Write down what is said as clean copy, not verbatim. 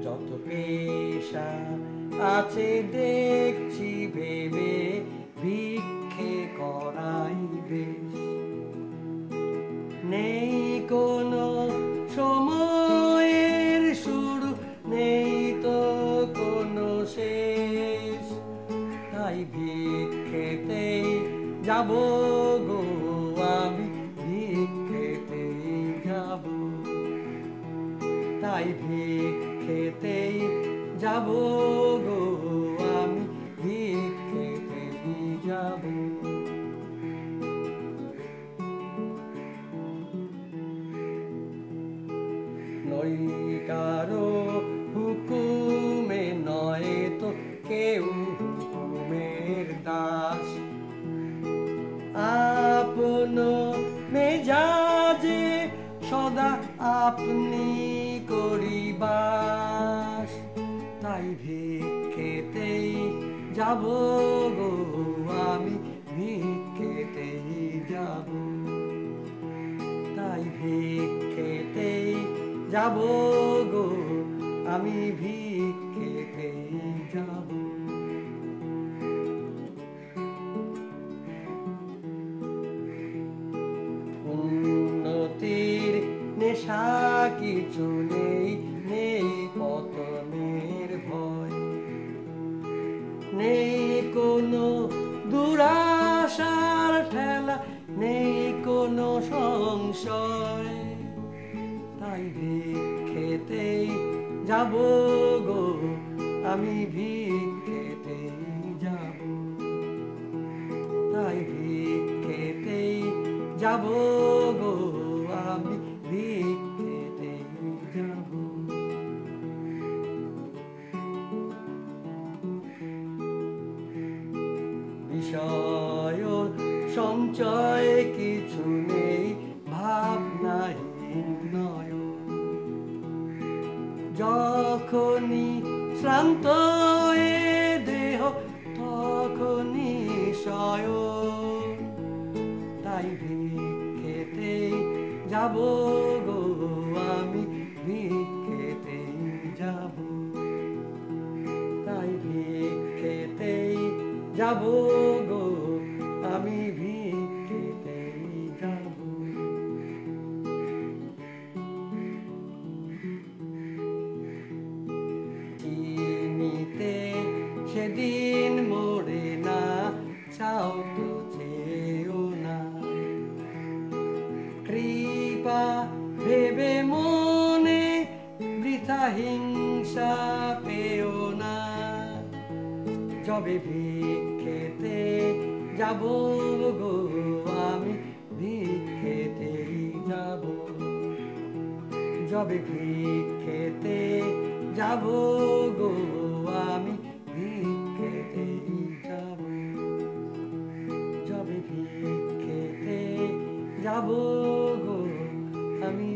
যত পেশা আছে দেখছি ভেবে ভিক্ষে করাই বেশ। নেই কোনো সময়ের শুরু, নেই তো কোনো শেষ, তাই ভিক্ষেতেই যাব গো আমি, ভিক্ষেতেই যাব, তাই ভিক্ষেতেই যাব গো আমি, ভিক্ষেতেই যাব। নই কারো হুকুমে, নয় তো কেউ হুকুমের দাস, আপন মেজাজে সদা আপনি করি বাস, তাই ভিক্ষেতেই যাব গো আমি, ভিক্ষেতেই যাব, তাই ভিক্ষেতেই যাব গো আমি, ভিক্ষেতেই যাব। উন্নতির নেশা কিছু নেই, নেই পতনের ভয়, নেই কোনো দুরাশার ঠেলা, নেই কোনো সংশয়, তাই ভিক্ষেতেই যাব গো আমি, ভিক্ষেতেই যাব, তাই ভিক্ষেতেই যাব গো আমি, ভিক্ষেতেই যাব। বিষয় সঞ্চয় কিছু নেই, ভাবনাহীন নয়ন, যখনই শ্রান্ত এ দেহ তখনই শয়ন, তাই ভিক্ষেতেই যাব গো আমি, ভিক্ষেতেই যাব, তাই ভিক্ষেতেই যাব গো আমি, ভিক্ষেতেই যাব। চিনিতে সেদিন মোরে না, চাও তো চেয়েও না, কৃপা ভেবে মনে বৃথা হিংসা পেও না, যবে ভিক্ষেতে যাব গো আমি, ভিক্ষেতেই যাব, যবে ভিক্ষেতে যাব গো আমি, ভিক্ষেতেই যাব, যবে ভিক্ষেতে যাব গো আমি।